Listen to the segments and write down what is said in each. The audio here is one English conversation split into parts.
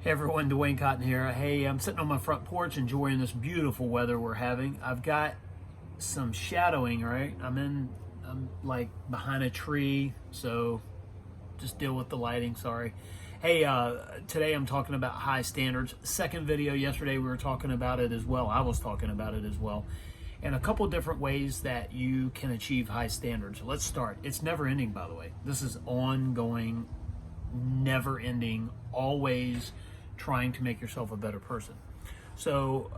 Hey everyone, Dwayne Cotton here. Hey, I'm sitting on my front porch enjoying this beautiful weather we're having. I've got some shadowing, right? I'm like behind a tree, so just deal with the lighting, sorry. Hey, today I'm talking about high standards. Second video yesterday, we were talking about it as well. I was talking about it as well. And a couple different ways that you can achieve high standards. Let's start. It's never ending, by the way. This is ongoing, never ending, always trying to make yourself a better person. So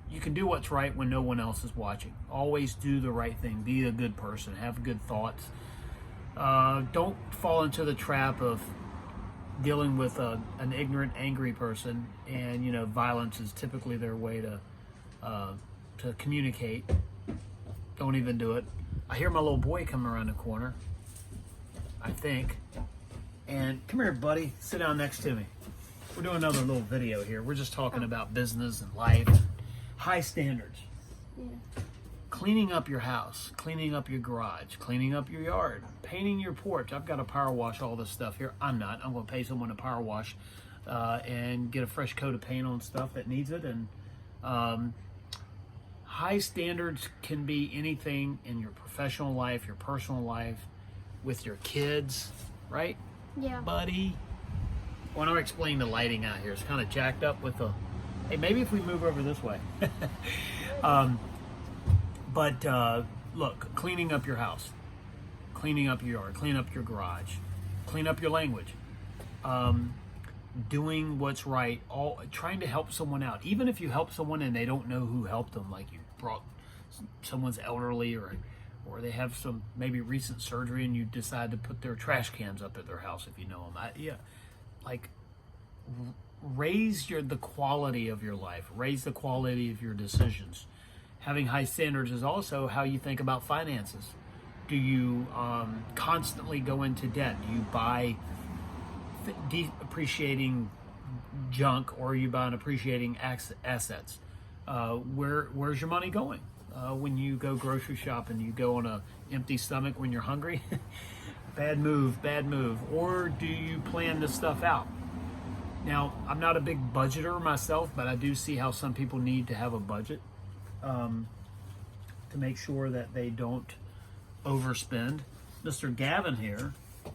you can do what's right when no one else is watching. Always do the right thing. Be a good person. Have good thoughts. Don't fall into the trap of dealing with an ignorant, angry person. And you know, violence is typically their way to communicate. Don't even do it. I hear my little boy coming around the corner, I think. And come here, buddy. Sit down next to me. We're doing another little video here. We're just talking about business and life. High standards. Yeah. Cleaning up your house, cleaning up your garage, cleaning up your yard, painting your porch. I've got to power wash all this stuff here. I'm not. I'm going to pay someone to power wash and get a fresh coat of paint on stuff that needs it. And high standards can be anything in your professional life, your personal life, with your kids, right? Yeah. Buddy. Why don't I explain the lighting out here? It's kind of jacked up with the... Hey, maybe if we move over this way. Look, cleaning up your house, cleaning up your yard, clean up your garage, clean up your language, doing what's right, trying to help someone out. Even if you help someone and they don't know who helped them, like you brought someone's elderly or they have some maybe recent surgery and you decide to put their trash cans up at their house if you know them. Raise the quality of your life, raise the quality of your decisions. Having high standards is also how you think about finances. Do you constantly go into debt? Do you buy depreciating junk, or are you buying appreciating assets? Where's your money going? When you go grocery shopping, you go on an empty stomach when you're hungry? Bad move, bad move. Or do you plan this stuff out? Now, I'm not a big budgeter myself, but I do see how some people need to have a budget to make sure that they don't overspend. Mr. Gavin here,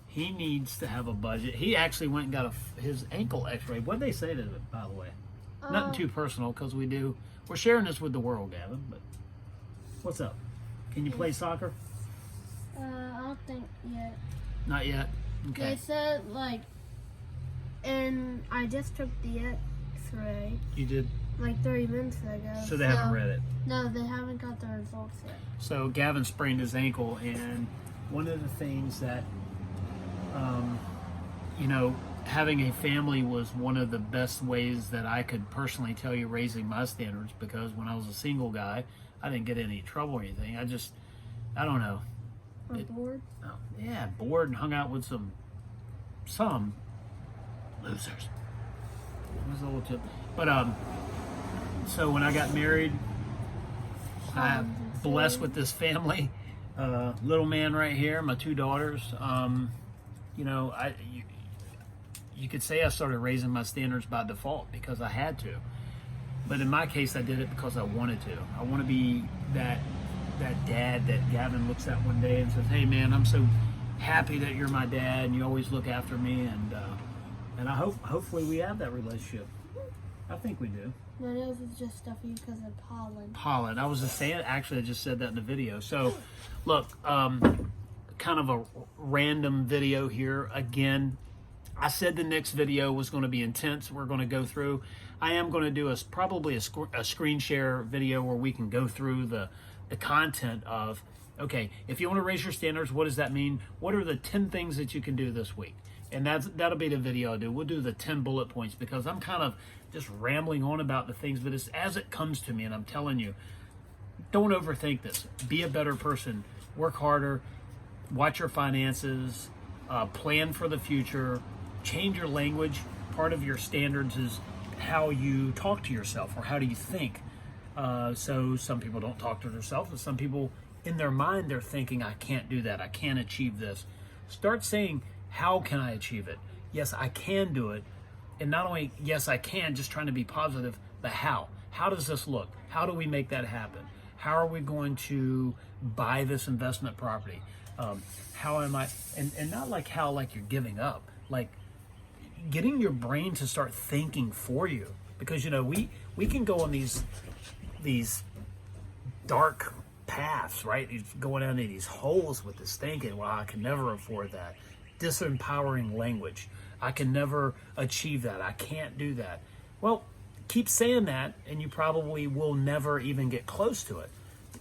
he needs to have a budget. He actually went and got his ankle x-ray. What'd they say to it, by the way? Nothing too personal, because we're sharing this with the world, Gavin, but what's up? Can you play soccer? I don't think yet. Not yet? Okay. They said, and I just took the x-ray. You did? Like 30 minutes ago. So they haven't read it? No, they haven't got the results yet. So Gavin sprained his ankle, and one of the things that, having a family was one of the best ways that I could personally tell you raising my standards, because when I was a single guy, I didn't get any trouble or anything. I don't know. Bored? Oh, yeah, bored and hung out with some losers. That was a little tip. But, so when I got married, I'm blessed with this family. Little man right here, my two daughters. You could say I started raising my standards by default because I had to. But in my case, I did it because I wanted to. I want to be that dad that Gavin looks at one day and says, "Hey man, I'm so happy that you're my dad and you always look after me." And I hopefully we have that relationship. I think we do. My nose is just stuffy because of pollen. Pollen. I was just saying, actually, I just said that in the video. So, look, kind of a random video here. Again, I said the next video was going to be intense. We're going to go through. I am going to do probably a screen share video where we can go through the content of, okay, if you want to raise your standards, what does that mean? What are the 10 things that you can do this week? And that'll be the video I do. We'll do the 10 bullet points, because I'm kind of just rambling on about the things, but it's as it comes to me. And I'm telling you, don't overthink this. Be a better person. Work harder. Watch your finances. Plan for the future. Change your language. Part of your standards is how you talk to yourself, or how do you think. So some people don't talk to themselves, and some people in their mind, they're thinking, I can't do that. I can't achieve this. Start saying, how can I achieve it? Yes, I can do it. and not only yes I can, just trying to be positive, but how does this look? How do we make that happen? How are we going to buy this investment property? How am I, and not like how like you're giving up, like getting your brain to start thinking for you, because you know we can go on these dark paths, right? Going down into these holes with this thinking, well, I can never afford that. Disempowering language. I can never achieve that. I can't do that. Well, keep saying that, and you probably will never even get close to it.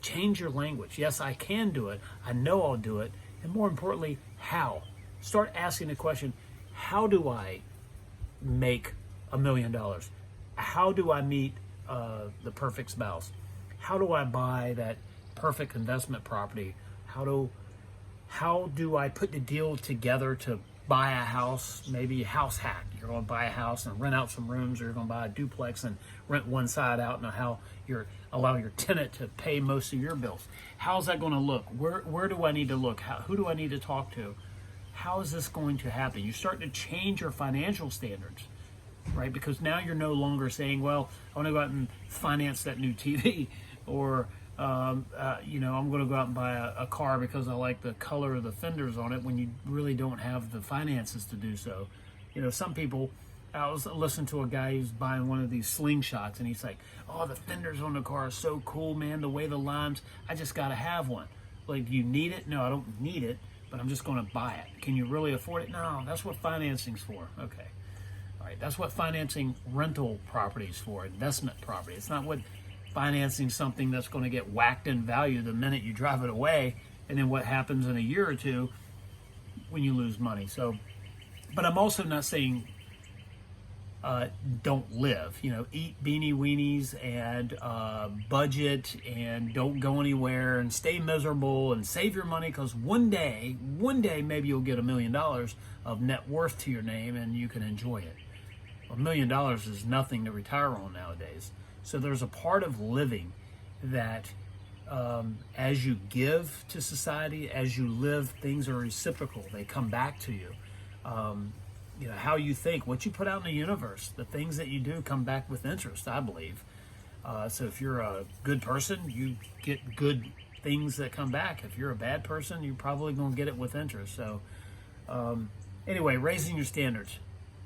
Change your language. Yes, I can do it. I know I'll do it. And more importantly, how? Start asking the question, how do I make $1 million? How do I meet the perfect spouse? How do I buy that perfect investment property? How do I put the deal together to buy a house, maybe a house hack? You're going to buy a house and rent out some rooms, or you're going to buy a duplex and rent one side out, and how you're allow your tenant to pay most of your bills. How's that going to look? Where do I need to look? Who do I need to talk to? How is this going to happen? You start to change your financial standards, right? Because now you're no longer saying, well, I want to go out and finance that new TV, or I'm going to go out and buy a car because I like the color of the fenders on it, when you really don't have the finances to do so. You know, some people, I was listening to a guy who's buying one of these slingshots, and he's like, oh, the fenders on the car are so cool, man, the way the lines, I just got to have one. Like, you need it? No, I don't need it, but I'm just going to buy it. Can you really afford it? No, that's what financing's for. Okay. All right, that's what financing rental properties for, investment property. It's not what financing something that's going to get whacked in value the minute you drive it away, and then what happens in a year or two when you lose money. So, but I'm also not saying don't live, eat beanie weenies and budget and don't go anywhere and stay miserable and save your money, because one day maybe you'll get $1 million of net worth to your name and you can enjoy it. $1 million is nothing to retire on nowadays. So there's a part of living that as you give to society, as you live, things are reciprocal. They come back to you. How you think, what you put out in the universe, the things that you do come back with interest, I believe. So if you're a good person, you get good things that come back. If you're a bad person, you're probably going to get it with interest. So anyway, raising your standards.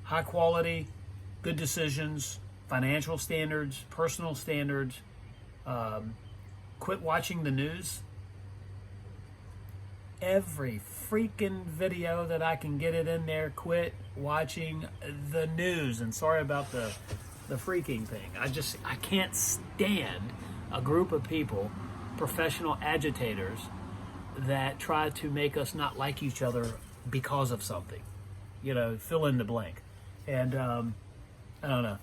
High quality, good decisions, financial standards, personal standards. Quit watching the news. Every freaking video that I can get it in there, quit watching the news. And sorry about the freaking thing. I can't stand a group of people, professional agitators, that try to make us not like each other because of something. Fill in the blank. And I don't know.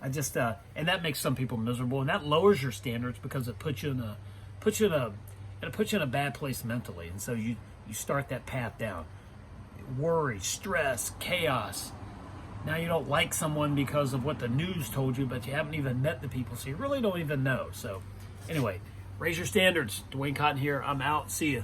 And that makes some people miserable, and that lowers your standards, because it puts you in a bad place mentally, and so you start that path down. Worry, stress, chaos. Now you don't like someone because of what the news told you, but you haven't even met the people, so you really don't even know. So anyway, raise your standards. Dwayne Cotton here. I'm out. See ya.